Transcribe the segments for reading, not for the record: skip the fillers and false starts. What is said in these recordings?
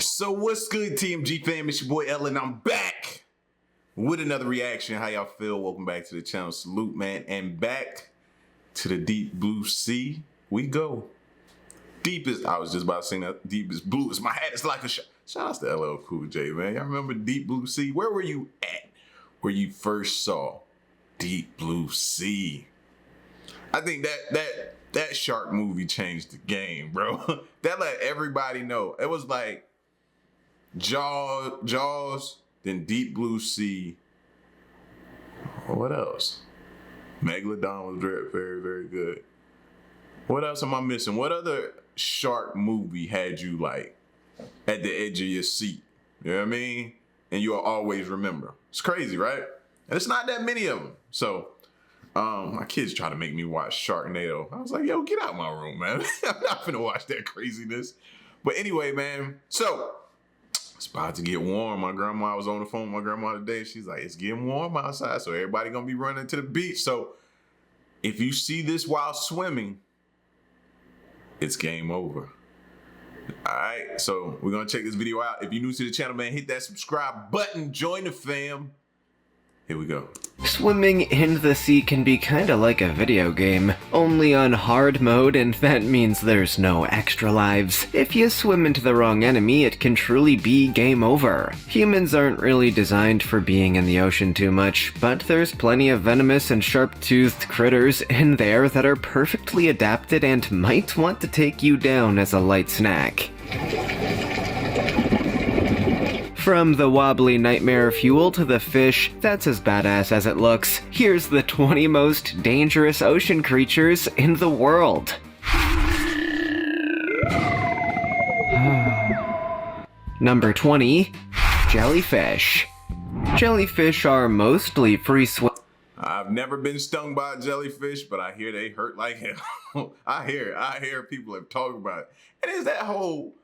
So what's good, TMG fam? It's your boy Ellen. I'm back with another reaction. How y'all feel? Welcome back to the channel. Salute, man. And back to the deep blue sea we go. Deepest, I was just about to sing that. Deepest blue is my hat. It's like a shot. Shout out to LL Cool J, man. Y'all remember Deep Blue Sea? Where were you at where you first saw Deep Blue Sea? I think that shark movie changed the game, bro. That let everybody know. It was like Jaws, then Deep Blue Sea. What else? Megalodon was very, very, very good. What else am I missing? What other shark movie had you like at the edge of your seat? You know what I mean? And you'll always remember. It's crazy, right? And it's not that many of them. So my kids try to make me watch Sharknado. I was like, yo, get out my room, man. I'm not gonna watch that craziness. But anyway, man, so it's about to get warm. My grandma was on the phone with my grandma today. She's like, it's getting warm outside, so everybody gonna be running to the beach. So if you see this while swimming, it's game over. All right, so we're gonna check this video out. If you're new to the channel, man, hit that subscribe button, join the fam. Here we go. Swimming in the sea can be kinda like a video game, only on hard mode, and that means there's no extra lives. If you swim into the wrong enemy, it can truly be game over. Humans aren't really designed for being in the ocean too much, but there's plenty of venomous and sharp-toothed critters in there that are perfectly adapted and might want to take you down as a light snack. From the wobbly nightmare fuel to the fish that's as badass as it looks, here's the 20 most dangerous ocean creatures in the world. Number 20. Jellyfish. Jellyfish are mostly free swimming. I've never been stung by a jellyfish, but I hear they hurt like hell. I hear people have talked about it. And is that whole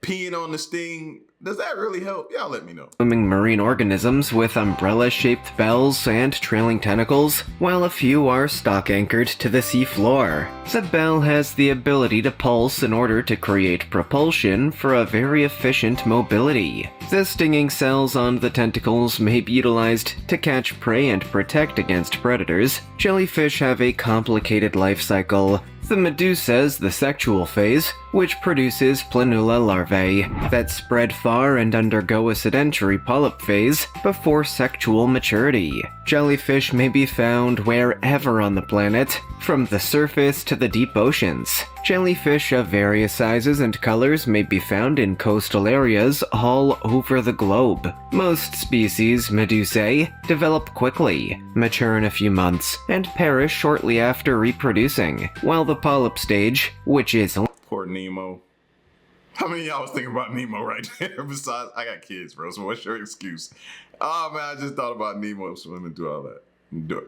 peeing on the sting, does that really help? Y'all let me know. Swimming marine organisms with umbrella-shaped bells and trailing tentacles, while a few are stock-anchored to the seafloor. The bell has the ability to pulse in order to create propulsion for a very efficient mobility. The stinging cells on the tentacles may be utilized to catch prey and protect against predators. Jellyfish have a complicated life cycle. The medusa's the sexual phase, which produces planula larvae that spread far and undergo a sedentary polyp phase before sexual maturity. Jellyfish may be found wherever on the planet, from the surface to the deep oceans. Jellyfish of various sizes and colors may be found in coastal areas all over the globe. Most species, medusae, develop quickly, mature in a few months, and perish shortly after reproducing, while the polyp stage, which is... Poor Nemo. How many of y'all was thinking about Nemo right there? Besides, I got kids, bro, so what's your excuse? Oh, man, I just thought about Nemo swimming through all that.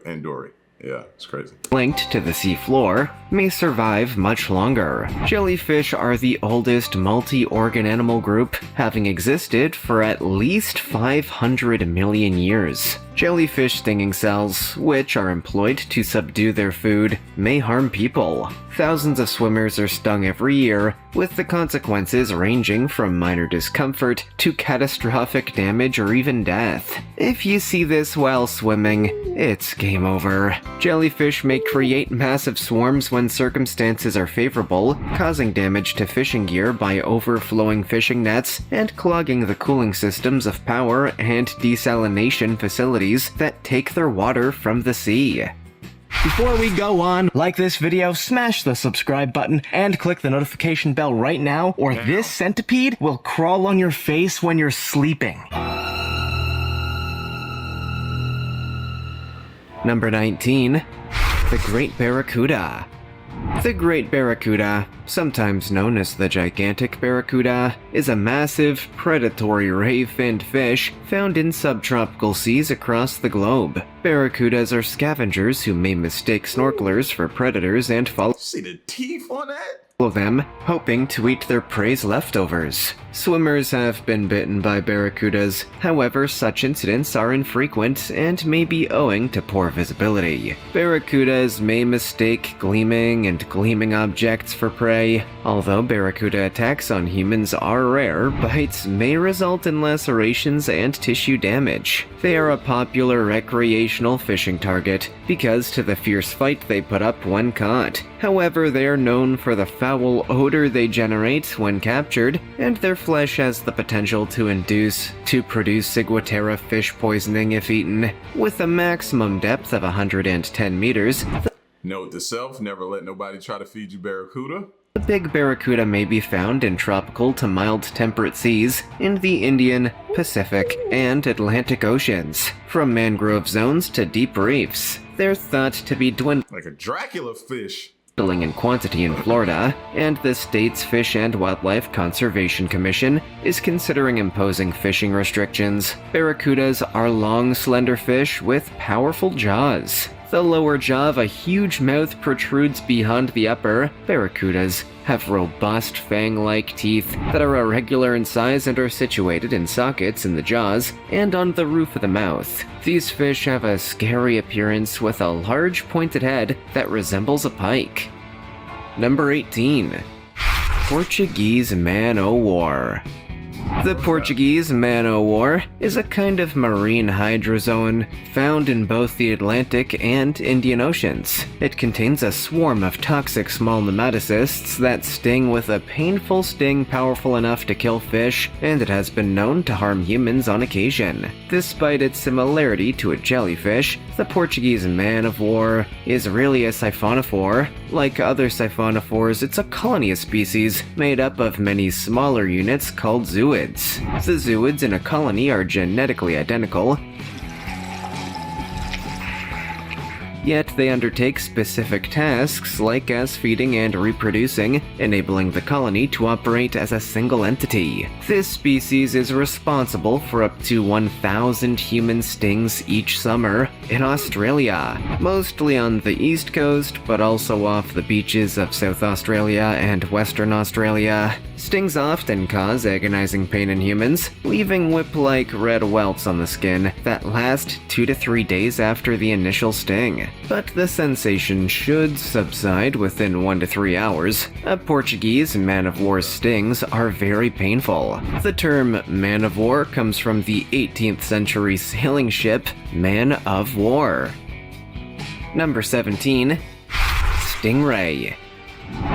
And Dory. Yeah, it's crazy. Linked to the seafloor, may survive much longer. Jellyfish are the oldest multi-organ animal group, having existed for at least 500 million years. Jellyfish stinging cells, which are employed to subdue their food, may harm people. Thousands of swimmers are stung every year, with the consequences ranging from minor discomfort to catastrophic damage or even death. If you see this while swimming, it's game over. Jellyfish may create massive swarms when circumstances are favorable, causing damage to fishing gear by overflowing fishing nets and clogging the cooling systems of power and desalination facilities that take their water from the sea. Before we go on, like this video, smash the subscribe button, and click the notification bell right now, or this centipede will crawl on your face when you're sleeping. Number 19. The Great Barracuda. The Great Barracuda, sometimes known as the Gigantic Barracuda, is a massive, predatory ray-finned fish found in subtropical seas across the globe. Barracudas are scavengers who may mistake snorkelers for predators and follow. See the teeth on that? them, hoping to eat their prey's leftovers. Swimmers have been bitten by barracudas, however such incidents are infrequent and may be owing to poor visibility. Barracudas may mistake gleaming and gleaming objects for prey. Although barracuda attacks on humans are rare, bites may result in lacerations and tissue damage. They are a popular recreational fishing target because to the fierce fight they put up when caught. However, they are known for the foul odor they generate when captured, and their flesh has the potential to produce ciguatera fish poisoning if eaten. With a maximum depth of 110 meters, Note to self, never let nobody try to feed you barracuda. the big barracuda may be found in tropical to mild temperate seas in the Indian, Pacific, and Atlantic Oceans, from mangrove zones to deep reefs. They're thought to be Like a Dracula fish. dwindling in quantity in Florida, and the state's Fish and Wildlife Conservation Commission is considering imposing fishing restrictions. Barracudas are long, slender fish with powerful jaws. The lower jaw of a huge mouth protrudes beyond the upper. Barracudas have robust fang-like teeth that are irregular in size and are situated in sockets in the jaws and on the roof of the mouth. These fish have a scary appearance with a large pointed head that resembles a pike. Number 18. Portuguese man-o'-war. The Portuguese man-o'-war is a kind of marine hydrozoan found in both the Atlantic and Indian Oceans. It contains a swarm of toxic small nematocysts that sting with a painful sting powerful enough to kill fish, and it has been known to harm humans on occasion. Despite its similarity to a jellyfish, the Portuguese man-of-war is really a siphonophore. Like other siphonophores, it's a colony species made up of many smaller units called zooids. The zooids in a colony are genetically identical, yet they undertake specific tasks like as feeding and reproducing, enabling the colony to operate as a single entity. This species is responsible for up to 1,000 human stings each summer in Australia, mostly on the east coast, but also off the beaches of South Australia and Western Australia. Stings often cause agonizing pain in humans, leaving whip-like red welts on the skin that last 2 to 3 days after the initial sting. But the sensation should subside within 1 to 3 hours. A Portuguese man-of-war's stings are very painful. The term man-of-war comes from the 18th century sailing ship Man of War. Number 17. Stingray.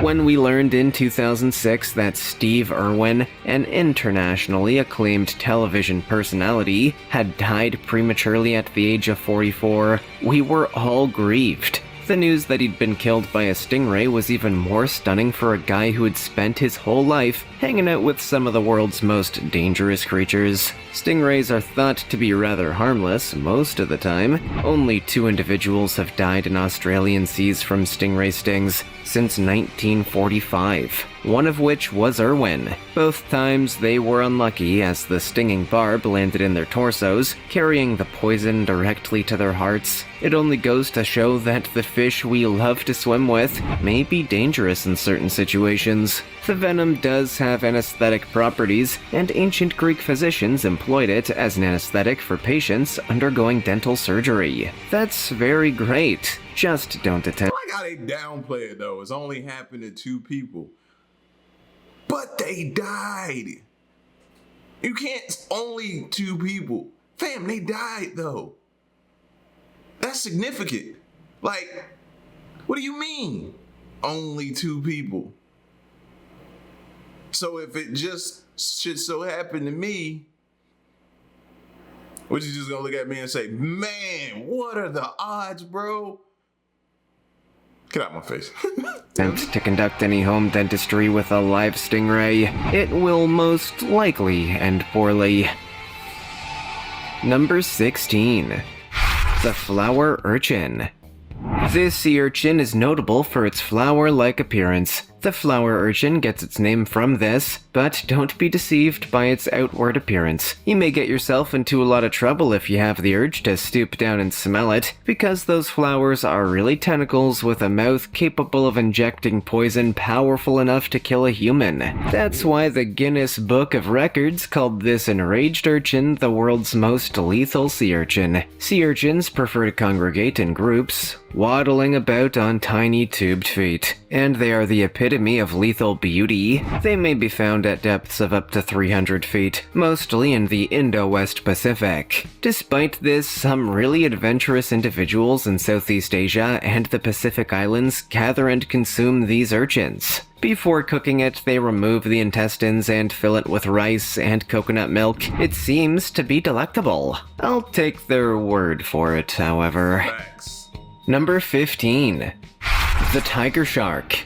When we learned in 2006 that Steve Irwin, an internationally acclaimed television personality, had died prematurely at the age of 44, we were all grieved. The news that he'd been killed by a stingray was even more stunning for a guy who had spent his whole life hanging out with some of the world's most dangerous creatures. Stingrays are thought to be rather harmless most of the time. Only 2 individuals have died in Australian seas from stingray stings since 1945, one of which was Irwin. Both times they were unlucky as the stinging barb landed in their torsos, carrying the poison directly to their hearts. It only goes to show that the fish we love to swim with may be dangerous in certain situations. The venom does have anesthetic properties, and ancient Greek physicians employed it as an anesthetic for patients undergoing dental surgery. That's very great. Just don't attempt. I like how they downplay it though. It's only happened to 2 people. But they died. You can't only 2 people. Fam, they died though. That's significant. Like, what do you mean? Only 2 people. So if it just should so happen to me, what you just gonna look at me and say, man, what are the odds, bro? Get out my face. Attempt to conduct any home dentistry with a live stingray, it will most likely end poorly. Number 16. The flower urchin. This sea urchin is notable for its flower-like appearance, The flower urchin gets its name from this, but don't be deceived by its outward appearance. You may get yourself into a lot of trouble if you have the urge to stoop down and smell it, because those flowers are really tentacles with a mouth capable of injecting poison powerful enough to kill a human. That's why the Guinness Book of Records called this enraged urchin the world's most lethal sea urchin. Sea urchins prefer to congregate in groups, waddling about on tiny tubed feet, and they are the epitome of lethal beauty. They may be found at depths of up to 300 feet, mostly in the Indo-West Pacific. Despite this, some really adventurous individuals in Southeast Asia and the Pacific Islands gather and consume these urchins. Before cooking it, they remove the intestines and fill it with rice and coconut milk. It seems to be delectable. I'll take their word for it, however. Facts. Number 15. The tiger shark.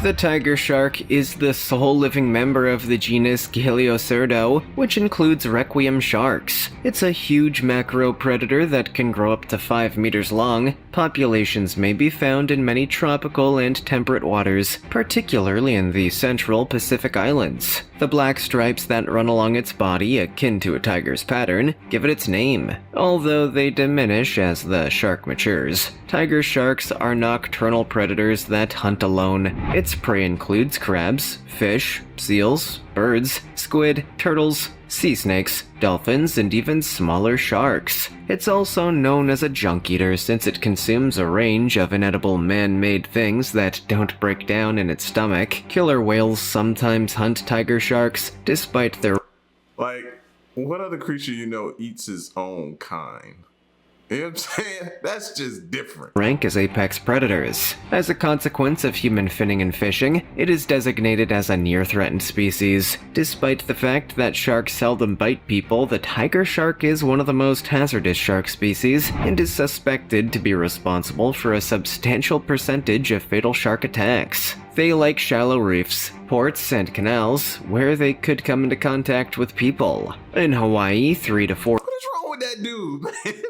The tiger shark is the sole living member of the genus Galeocerdo, which includes requiem sharks. It's a huge macro-predator that can grow up to 5 meters long. Populations may be found in many tropical and temperate waters, particularly in the central Pacific Islands. The black stripes that run along its body, akin to a tiger's pattern, give it its name, although they diminish as the shark matures. Tiger sharks are nocturnal predators that hunt alone. Its prey includes crabs, fish, seals, birds, squid, turtles, sea snakes, dolphins, and even smaller sharks. It's also known as a junk eater since it consumes a range of inedible man-made things that don't break down in its stomach. Killer whales sometimes hunt tiger sharks, despite their— Like, what other creature you know eats its own kind? You know what I'm saying? That's just different. rank as apex predators. As a consequence of human finning and fishing, it is designated as a near-threatened species. Despite the fact that sharks seldom bite people, the tiger shark is one of the most hazardous shark species and is suspected to be responsible for a substantial percentage of fatal shark attacks. They like shallow reefs, ports, and canals where they could come into contact with people. In Hawaii, 3 to 4 What is wrong with that dude, man?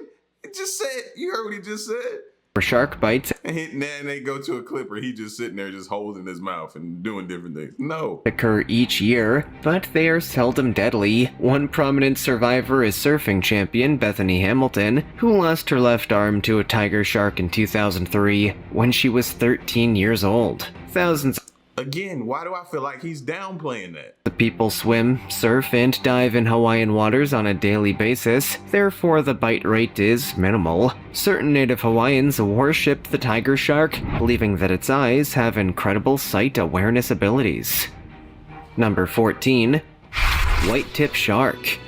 Just said, you heard what he just said? shark bites And then they go to a clip where he just sitting there just holding his mouth and doing different things. No. occur each year, but they are seldom deadly. One prominent survivor is surfing champion Bethany Hamilton, who lost her left arm to a tiger shark in 2003 when she was 13 years old. Thousands Again, why do I feel like he's downplaying that? of people swim, surf, and dive in Hawaiian waters on a daily basis, therefore the bite rate is minimal. Certain native Hawaiians worship the tiger shark, believing that its eyes have incredible sight awareness abilities. Number 14. White-tip shark.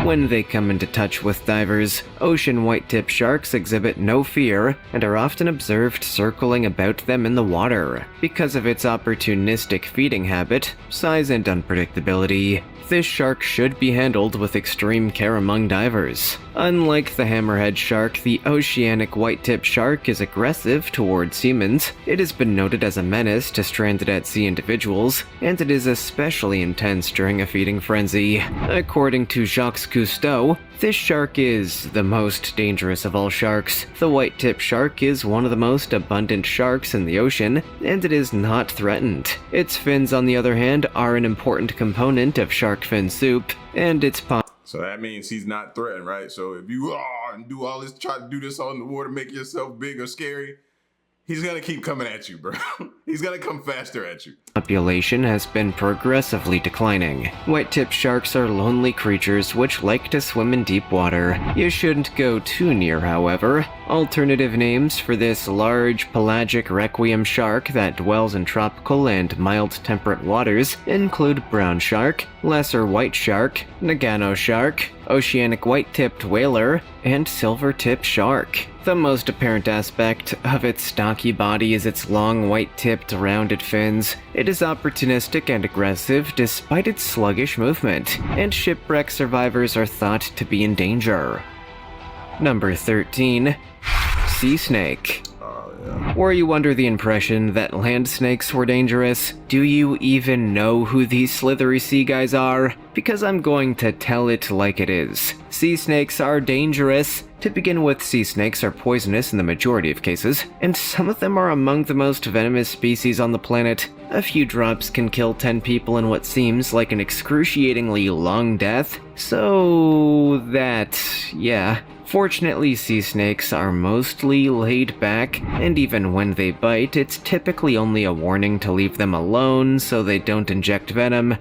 When they come into touch with divers, ocean white-tip sharks exhibit no fear and are often observed circling about them in the water. Because of its opportunistic feeding habit, size, and unpredictability, this shark should be handled with extreme care among divers. Unlike the hammerhead shark, the oceanic white-tip shark is aggressive towards humans. It has been noted as a menace to stranded at sea individuals, and it is especially intense during a feeding frenzy. According to Jacques Cousteau, this shark is the most dangerous of all sharks. The white-tip shark is one of the most abundant sharks in the ocean, and it is not threatened. Its fins, on the other hand, are an important component of shark fin soup, and its So that means he's not threatened, right? So if you and do all this, try to do this on the water, make yourself big or scary, he's gonna keep coming at you, bro. He's gonna come faster at you. population has been progressively declining. White-tip sharks are lonely creatures which like to swim in deep water. You shouldn't go too near, however. Alternative names for this large pelagic requiem shark that dwells in tropical and mild temperate waters include brown shark, lesser white shark, Nagano shark, oceanic white-tipped whaler, and silver-tip shark. The most apparent aspect of its stocky body is its long, white-tipped, rounded fins. It is opportunistic and aggressive despite its sluggish movement, and shipwreck survivors are thought to be in danger. Number 13. Sea snake. Were you under the impression that land snakes were dangerous? Do you even know who these slithery sea guys are? Because I'm going to tell it like it is. Sea snakes are dangerous. To begin with, sea snakes are poisonous in the majority of cases, and some of them are among the most venomous species on the planet. A few drops can kill 10 people in what seems like an excruciatingly long death. Yeah. Fortunately, sea snakes are mostly laid back, and even when they bite, it's typically only a warning to leave them alone so they don't inject venom.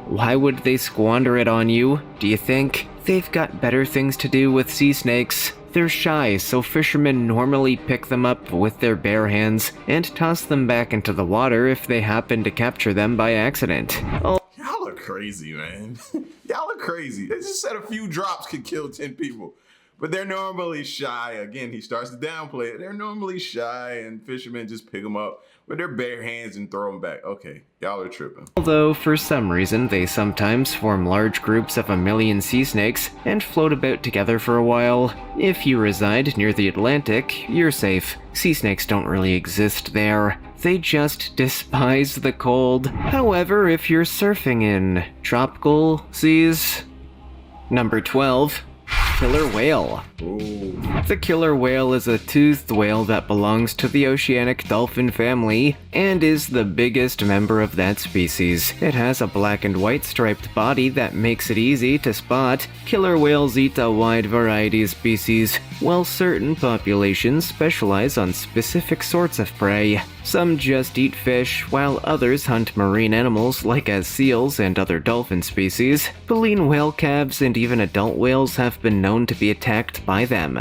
Why would they squander it on you, do you think? They've got better things to do with sea snakes. They're shy, so fishermen normally pick them up with their bare hands and toss them back into the water if they happen to capture them by accident. Y'all are crazy, man. Y'all are crazy. They just said a few drops could kill 10 people. But they're normally shy. Again, he starts to downplay it. They're normally shy, and fishermen just pick them up with their bare hands and throw them back. Okay, y'all are tripping. Although, for some reason, they sometimes form large groups of 1 million sea snakes and float about together for a while. If you reside near the Atlantic, you're safe. Sea snakes don't really exist there. They just despise the cold. However, if you're surfing in tropical seas... Number 12. Killer whale. Ooh. The killer whale is a toothed whale that belongs to the oceanic dolphin family and is the biggest member of that species. It has a black and white striped body that makes it easy to spot. Killer whales eat a wide variety of species, while certain populations specialize on specific sorts of prey. Some just eat fish, while others hunt marine animals like as seals and other dolphin species. Baleen whale calves and even adult whales have been known to be attacked by them.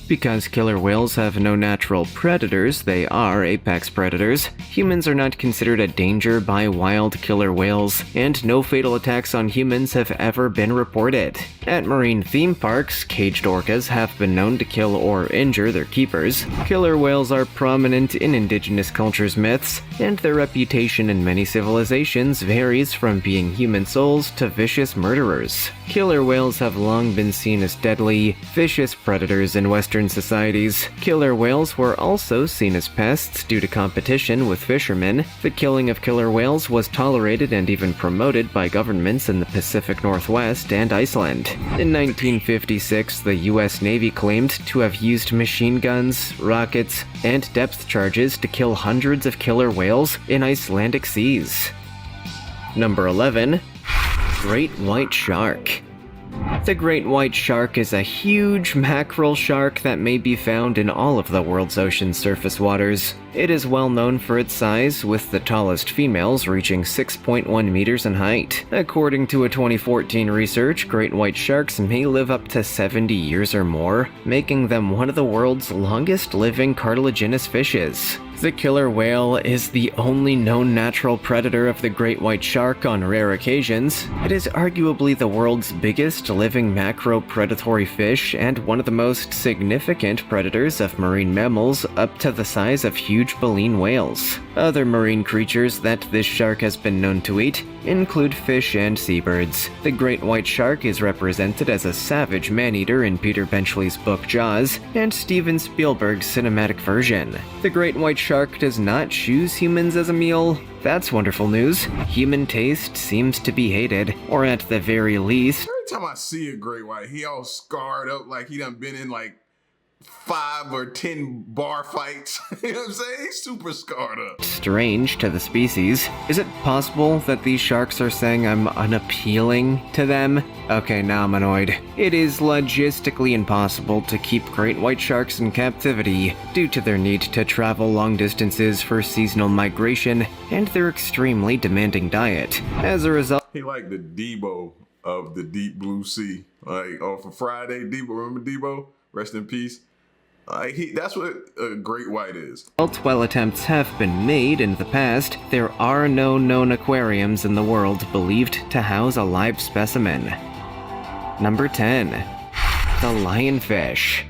Because killer whales have no natural predators, they are apex predators. Humans are not considered a danger by wild killer whales, and no fatal attacks on humans have ever been reported. At marine theme parks, caged orcas have been known to kill or injure their keepers. Killer whales are prominent in indigenous cultures' myths, and their reputation in many civilizations varies from being human souls to vicious murderers. Killer whales have long been seen as deadly, vicious predators in Western societies. Killer whales were also seen as pests due to competition with fishermen. The killing of killer whales was tolerated and even promoted by governments in the Pacific Northwest and Iceland. In 1956, the US Navy claimed to have used machine guns, rockets, and depth charges to kill hundreds of killer whales in Icelandic seas. Number 11. Great white shark. The great white shark is a huge mackerel shark that may be found in all of the world's ocean surface waters. It is well known for its size, with the tallest females reaching 6.1 meters in height. According to a 2014 research, great white sharks may live up to 70 years or more, making them one of the world's longest living cartilaginous fishes. The killer whale is the only known natural predator of the great white shark on rare occasions. It is arguably the world's biggest living macro-predatory fish and one of the most significant predators of marine mammals, up to the size of huge baleen whales. Other marine creatures that this shark has been known to eat include fish and seabirds. The great white shark is represented as a savage man-eater in Peter Benchley's book Jaws and Steven Spielberg's cinematic version. The great white shark does not choose humans as a meal. That's wonderful news. Human taste seems to be hated, or at the very least... Every time I see a great white, he all scarred up like he done been in like 5 or 10 bar fights. You know what I'm saying? He's super scarred up. Strange to the species. Is it possible that these sharks are saying I'm unappealing to them? Okay, now I'm annoyed. It is logistically impossible to keep great white sharks in captivity due to their need to travel long distances for seasonal migration and their extremely demanding diet. As a result, He like the Debo of the deep blue sea. Like, for Friday, Debo, remember Debo? Rest in peace. That's what a great white is. while attempts have been made in the past, there are no known aquariums in the world believed to house a live specimen. Number 10. The lionfish.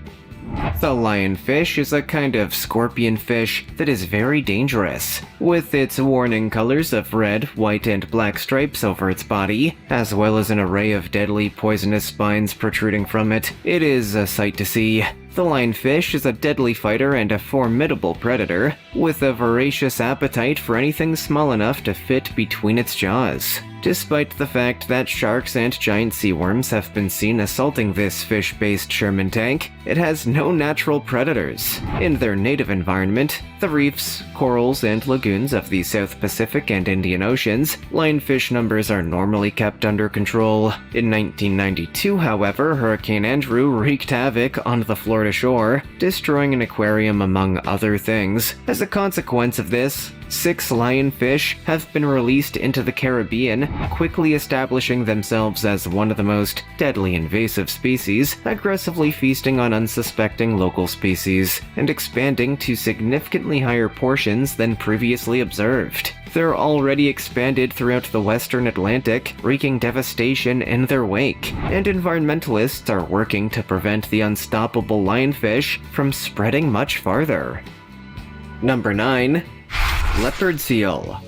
The lionfish is a kind of scorpion fish that is very dangerous. With its warning colors of red, white, and black stripes over its body, as well as an array of deadly poisonous spines protruding from it, it is a sight to see. The lionfish is a deadly fighter and a formidable predator, with a voracious appetite for anything small enough to fit between its jaws. Despite the fact that sharks and giant sea worms have been seen assaulting this fish-based Sherman tank, it has no natural predators. In their native environment, the reefs, corals, and lagoons of the South Pacific and Indian Oceans, lionfish numbers are normally kept under control. In 1992, however, Hurricane Andrew wreaked havoc on the Florida shore, destroying an aquarium among other things. As a consequence of this, 6 lionfish have been released into the Caribbean, quickly establishing themselves as one of the most deadly invasive species, aggressively feasting on unsuspecting local species, and expanding to significantly higher portions than previously observed. They're already expanded throughout the western Atlantic, wreaking devastation in their wake, and environmentalists are working to prevent the unstoppable lionfish from spreading much farther. Number 9. Leopard seal.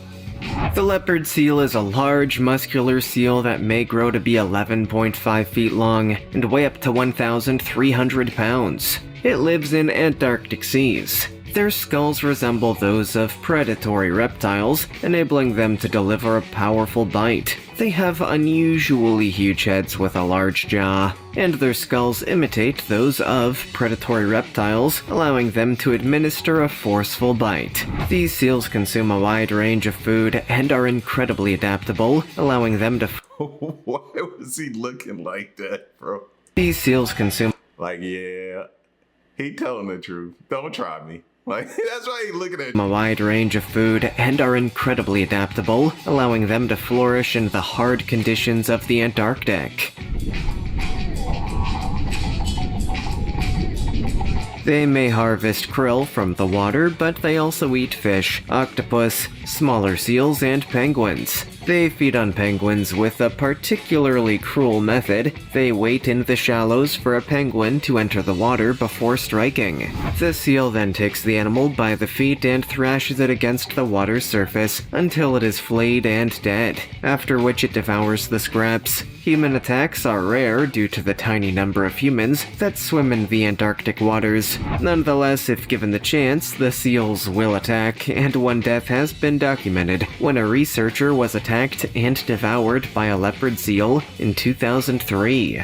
The leopard seal is a large, muscular seal that may grow to be 11.5 feet long and weigh up to 1,300 pounds. It lives in Antarctic seas. Their skulls resemble those of predatory reptiles, enabling them to deliver a powerful bite. They have unusually huge heads with a large jaw, and their skulls imitate those of predatory reptiles, allowing them to administer a forceful bite. These seals consume a wide range of food and are incredibly adaptable, allowing them to Why was he looking like that, bro? These seals consume Like, yeah, he telling the truth. Don't try me. Like, that's why he's looking at you. a wide range of food and are incredibly adaptable, allowing them to flourish in the hard conditions of the Antarctic. They may harvest krill from the water, but they also eat fish, octopus, smaller seals, and penguins. They feed on penguins with a particularly cruel method. They wait in the shallows for a penguin to enter the water before striking. The seal then takes the animal by the feet and thrashes it against the water's surface until it is flayed and dead, after which it devours the scraps. Human attacks are rare due to the tiny number of humans that swim in the Antarctic waters. Nonetheless, if given the chance, the seals will attack, and one death has been documented when a researcher was attacked and devoured by a leopard seal in 2003.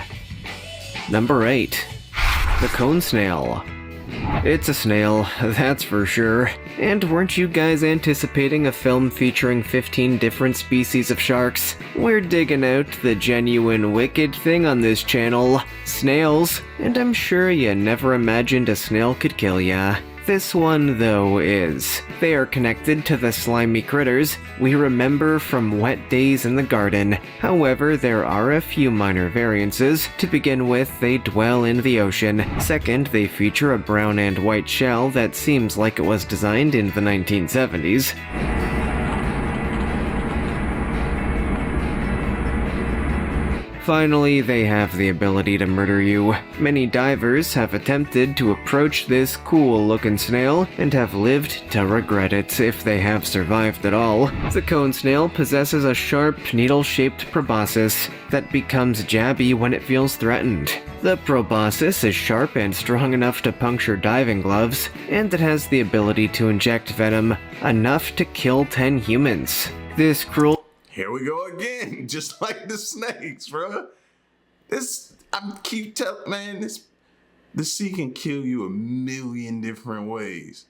Number 8. The cone snail. It's a snail, that's for sure. And weren't you guys anticipating a film featuring 15 different species of sharks? We're digging out the genuine wicked thing on this channel, snails, and I'm sure you never imagined a snail could kill ya. This one, though, is. They are connected to the slimy critters we remember from wet days in the garden. However, there are a few minor variances. To begin with, they dwell in the ocean. Second, they feature a brown and white shell that seems like it was designed in the 1970s. Finally, they have the ability to murder you. Many divers have attempted to approach this cool-looking snail and have lived to regret it if they have survived at all. The cone snail possesses a sharp, needle-shaped proboscis that becomes jabby when it feels threatened. The proboscis is sharp and strong enough to puncture diving gloves, and it has the ability to inject venom enough to kill 10 humans. This cruel Here we go again, just like the snakes, bro. I keep telling, man, the sea can kill you a million different ways.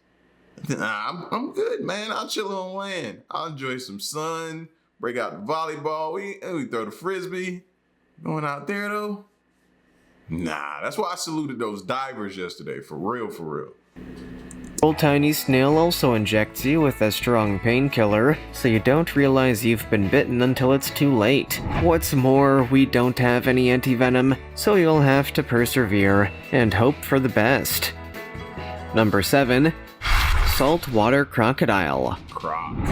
Nah, I'm good, man. I'll chill on land. I'll enjoy some sun, break out the volleyball. We throw the frisbee. Going out there, though? Nah, that's why I saluted those divers yesterday, for real, for real. tiny snail also injects you with a strong painkiller, so you don't realize you've been bitten until it's too late. What's more, we don't have any antivenom, so you'll have to persevere and hope for the best. Number 7. Saltwater crocodile.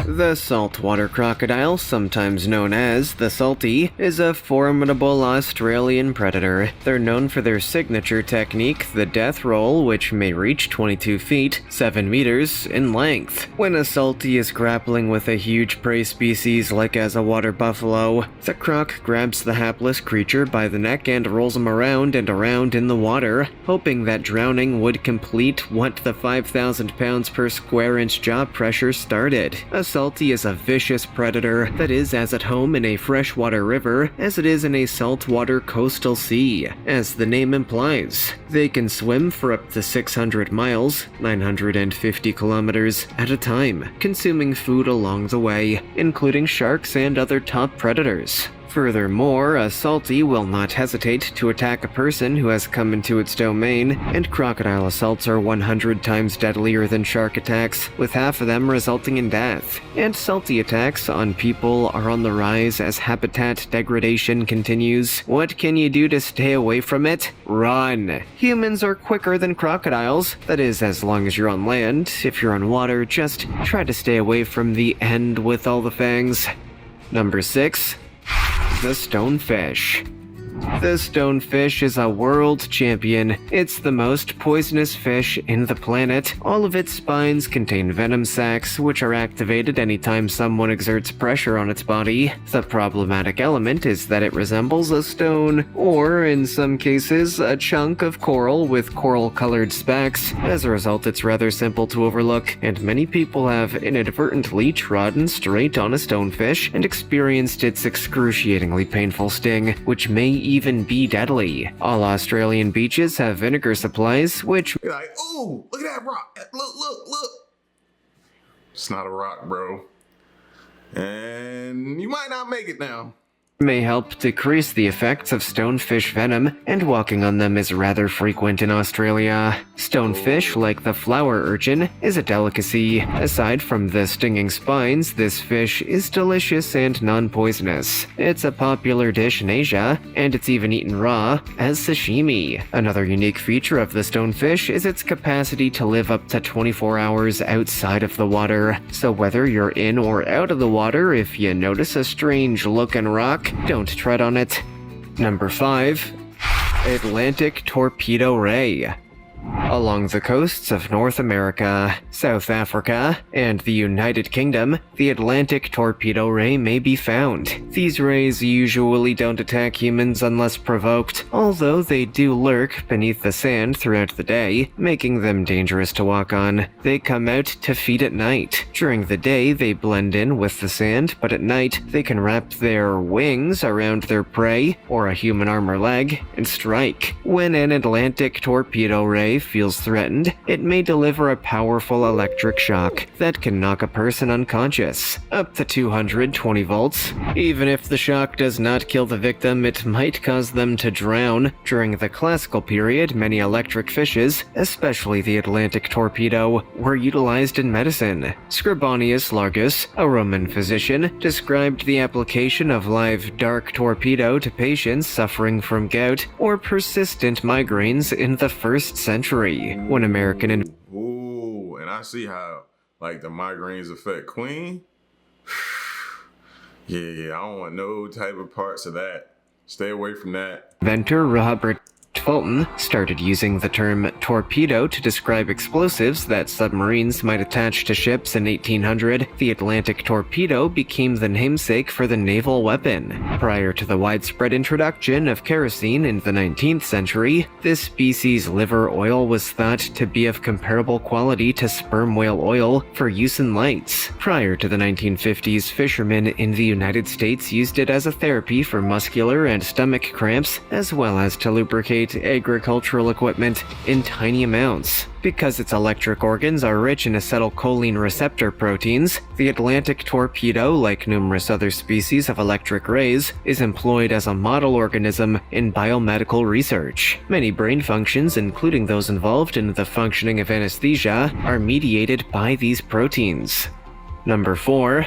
The saltwater crocodile, sometimes known as the salty, is a formidable Australian predator. They're known for their signature technique, the death roll, which may reach 22 feet, 7 meters, in length. When a salty is grappling with a huge prey species like as a water buffalo, the croc grabs the hapless creature by the neck and rolls him around and around in the water, hoping that drowning would complete what the 5,000 pounds per square inch jaw pressure started. A salty is a vicious predator that is as at home in a freshwater river as it is in a saltwater coastal sea. As the name implies, they can swim for up to 600 miles, 950 kilometers, at a time, consuming food along the way, including sharks and other top predators. Furthermore, a salty will not hesitate to attack a person who has come into its domain, and crocodile assaults are 100 times deadlier than shark attacks, with half of them resulting in death. And salty attacks on people are on the rise as habitat degradation continues. What can you do to stay away from it? Run! Humans are quicker than crocodiles, that is, as long as you're on land. If you're on water, just try to stay away from the end with all the fangs. Number 6. The stonefish. The stonefish is a world champion. It's the most poisonous fish in the planet. All of its spines contain venom sacs, which are activated anytime someone exerts pressure on its body. The problematic element is that it resembles a stone, or in some cases, a chunk of coral with coral-colored specks. As a result, it's rather simple to overlook, and many people have inadvertently trodden straight on a stonefish and experienced its excruciatingly painful sting, which may even be deadly. All Australian beaches have vinegar supplies, which You're like, ooh, look at that rock. Look. It's not a rock, bro. And you might not make it now. may help decrease the effects of stonefish venom, and walking on them is rather frequent in Australia. Stonefish, like the flower urchin, is a delicacy. Aside from the stinging spines, this fish is delicious and non-poisonous. It's a popular dish in Asia, and it's even eaten raw as sashimi. Another unique feature of the stonefish is its capacity to live up to 24 hours outside of the water. So whether you're in or out of the water, if you notice a strange looking rock, don't tread on it. Number 5. Atlantic torpedo ray. Along the coasts of North America, South Africa, and the United Kingdom, the Atlantic torpedo ray may be found. These rays usually don't attack humans unless provoked, although they do lurk beneath the sand throughout the day, making them dangerous to walk on. They come out to feed at night. During the day, they blend in with the sand, but at night, they can wrap their wings around their prey, or a human arm or leg, and strike. When an Atlantic torpedo ray feels threatened, it may deliver a powerful electric shock that can knock a person unconscious, up to 220 volts. Even if the shock does not kill the victim, it might cause them to drown. During the classical period, many electric fishes, especially the Atlantic torpedo, were utilized in medicine. Scribonius Largus, a Roman physician, described the application of live dark torpedo to patients suffering from gout or persistent migraines in the 1st century. When American Ooh, and I see how, like, the migraines affect Queen. Yeah, I don't want no type of parts of that. Stay away from that. inventor Robert Fulton started using the term torpedo to describe explosives that submarines might attach to ships in 1800. The Atlantic torpedo became the namesake for the naval weapon. Prior to the widespread introduction of kerosene in the 19th century, this species' liver oil was thought to be of comparable quality to sperm whale oil for use in lights. Prior to the 1950s, fishermen in the United States used it as a therapy for muscular and stomach cramps, as well as to lubricate agricultural equipment in tiny amounts. Because its electric organs are rich in acetylcholine receptor proteins, the Atlantic torpedo, like numerous other species of electric rays, is employed as a model organism in biomedical research. Many brain functions, including those involved in the functioning of anesthesia, are mediated by these proteins. Number 4.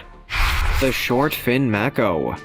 The short fin mako.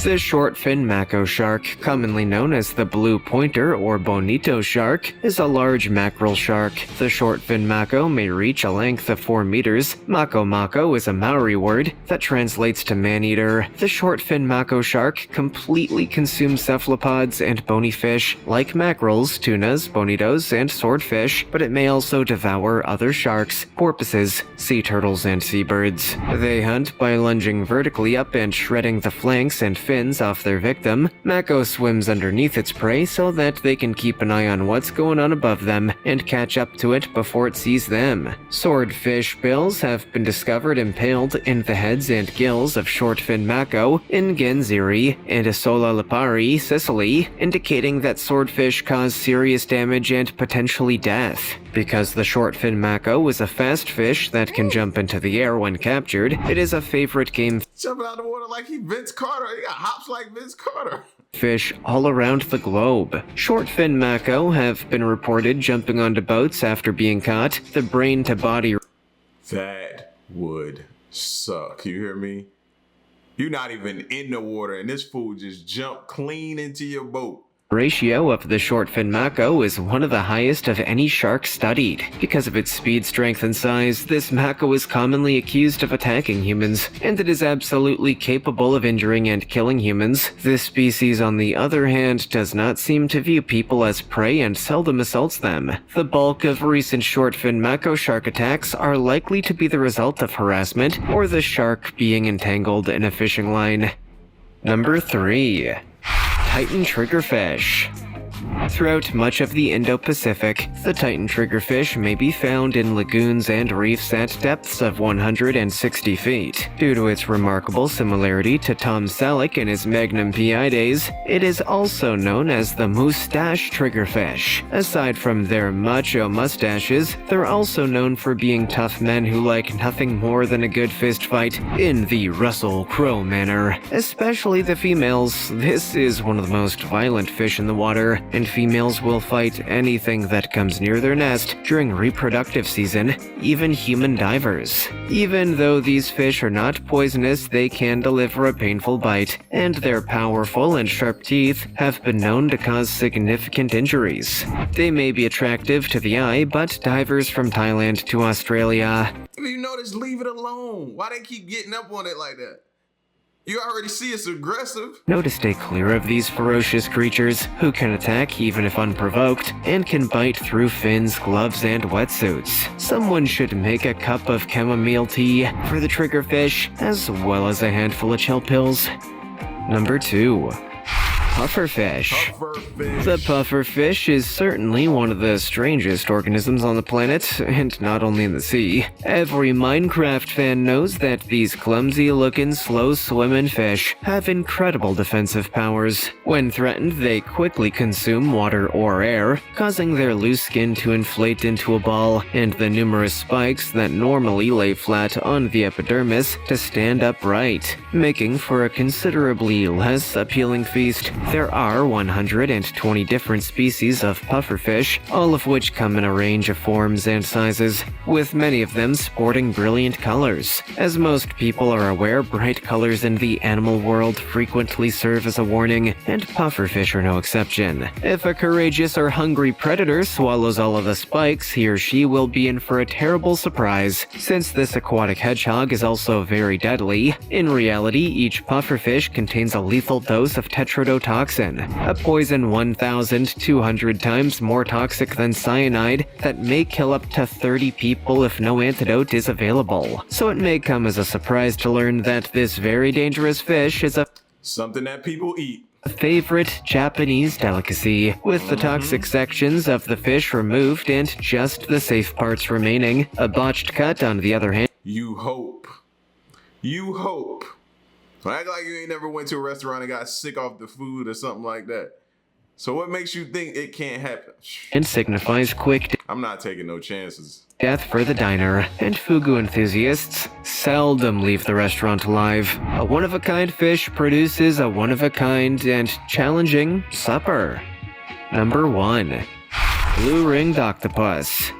The short-fin mako shark, commonly known as the blue pointer or bonito shark, is a large mackerel shark. The short-fin mako may reach a length of 4 meters. Mako is a Maori word that translates to man-eater. The short-fin mako shark completely consumes cephalopods and bony fish like mackerels, tunas, bonitos, and swordfish, but it may also devour other sharks, porpoises, sea turtles, and seabirds. They hunt by lunging vertically up and shredding the flanks and fins off their victim. Mako swims underneath its prey so that they can keep an eye on what's going on above them and catch up to it before it sees them. Swordfish bills have been discovered impaled in the heads and gills of short-fin mako in Genziri and Isola Lipari, Sicily, indicating that swordfish cause serious damage and potentially death. Because the short-fin mako is a fast fish that can jump into the air when captured, it is a favorite game Jumping out of the water like he Vince Carter. He got hops like Vince Carter. fish all around the globe. Short-fin mako have been reported jumping onto boats after being caught. The brain-to-body That would suck. You hear me? You're not even in the water and this fool just jumped clean into your boat. ratio of the short-fin mako is one of the highest of any shark studied. Because of its speed, strength, and size, this mako is commonly accused of attacking humans, and it is absolutely capable of injuring and killing humans. This species, on the other hand, does not seem to view people as prey and seldom assaults them. The bulk of recent short-fin mako shark attacks are likely to be the result of harassment or the shark being entangled in a fishing line. Number 3. Titan triggerfish. Throughout much of the Indo-Pacific, the Titan triggerfish may be found in lagoons and reefs at depths of 160 feet. Due to its remarkable similarity to Tom Selleck in his Magnum PI days, it is also known as the mustache triggerfish. Aside from their macho mustaches, they're also known for being tough men who like nothing more than a good fist fight in the Russell Crowe manner. Especially the females. This is one of the most violent fish in the water, and females will fight anything that comes near their nest during reproductive season, even human divers. Even though these fish are not poisonous, they can deliver a painful bite, and their powerful and sharp teeth have been known to cause significant injuries. They may be attractive to the eye, but divers from Thailand to Australia. If you notice, leave it alone. Why they keep getting up on it like that? You already see it's aggressive. Know to stay clear of these ferocious creatures who can attack even if unprovoked and can bite through fins, gloves, and wetsuits. Someone should make a cup of chamomile tea for the triggerfish as well as a handful of chill pills. Number 2. Pufferfish. Pufferfish. The pufferfish is certainly one of the strangest organisms on the planet, and not only in the sea. Every Minecraft fan knows that these clumsy-looking, slow-swimming fish have incredible defensive powers. When threatened, they quickly consume water or air, causing their loose skin to inflate into a ball, and the numerous spikes that normally lay flat on the epidermis to stand upright, making for a considerably less appealing feast. There are 120 different species of pufferfish, all of which come in a range of forms and sizes, with many of them sporting brilliant colors. As most people are aware, bright colors in the animal world frequently serve as a warning, and pufferfish are no exception. If a courageous or hungry predator swallows all of the spikes, he or she will be in for a terrible surprise. Since this aquatic hedgehog is also very deadly, in reality, each pufferfish contains a lethal dose of tetrodotoxin, a poison 1,200 times more toxic than cyanide that may kill up to 30 people if no antidote is available. So it may come as a surprise to learn that this very dangerous fish is something that people eat. a favorite Japanese delicacy, with the toxic sections of the fish removed and just the safe parts remaining. A botched cut, on the other hand, You hope. You hope. Act like you ain't never went to a restaurant and got sick off the food or something like that. So what makes you think it can't happen? and signifies quick I'm not taking no chances. death for the diner, and fugu enthusiasts seldom leave the restaurant alive. A one-of-a-kind fish produces a one-of-a-kind and challenging supper. Number 1. Blue-ringed octopus.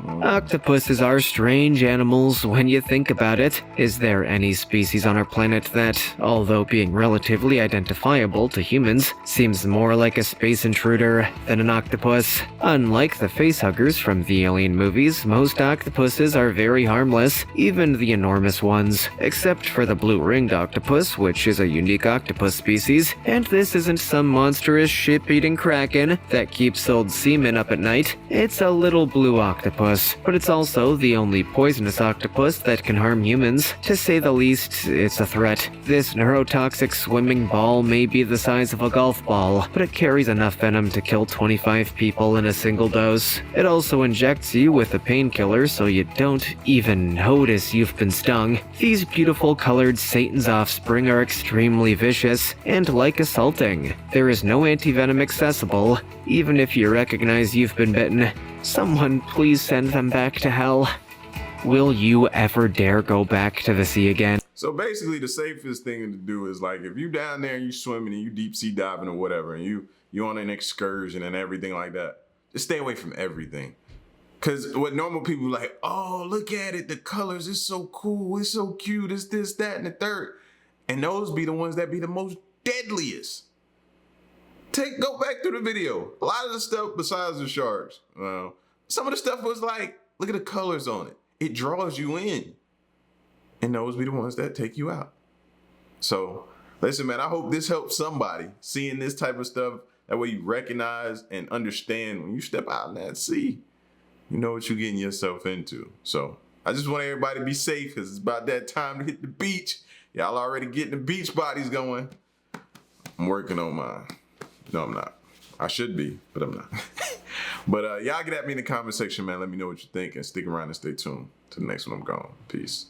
Octopuses are strange animals when you think about it. Is there any species on our planet that, although being relatively identifiable to humans, seems more like a space intruder than an octopus? Unlike the facehuggers from the Alien movies, most octopuses are very harmless, even the enormous ones, except for the blue-ringed octopus, which is a unique octopus species, and this isn't some monstrous ship-eating kraken that keeps old seamen up at night. It's a little blue octopus, but it's also the only poisonous octopus that can harm humans. To say the least, it's a threat. This neurotoxic swimming ball may be the size of a golf ball, but it carries enough venom to kill 25 people in a single dose. It also injects you with a painkiller so you don't even notice you've been stung. These beautiful colored Satan's offspring are extremely vicious and like assaulting. There is no antivenom accessible, even if you recognize you've been bitten. Someone please send them back to hell. Will you ever dare go back to the sea again? So basically the safest thing to do is like if you down there and you swimming and you deep sea diving or whatever and you on an excursion and everything like that, just stay away from everything. Cause what normal people like, oh, look at it, the colors, it's so cool, it's so cute, it's this, that, and the third. And those be the ones that be the most deadliest. Go back through the video. A lot of the stuff besides the sharks, some of the stuff was like, look at the colors on it. It draws you in. And those be the ones that take you out. So, listen, man, I hope this helps somebody seeing this type of stuff. That way you recognize and understand when you step out in that sea, you know what you're getting yourself into. So, I just want everybody to be safe because it's about that time to hit the beach. Y'all already getting the beach bodies going. I'm working on mine. No, I'm not. I should be, but I'm not. But y'all get at me in the comment section, man. Let me know what you think and stick around and stay tuned. To the next one, I'm gone. Peace.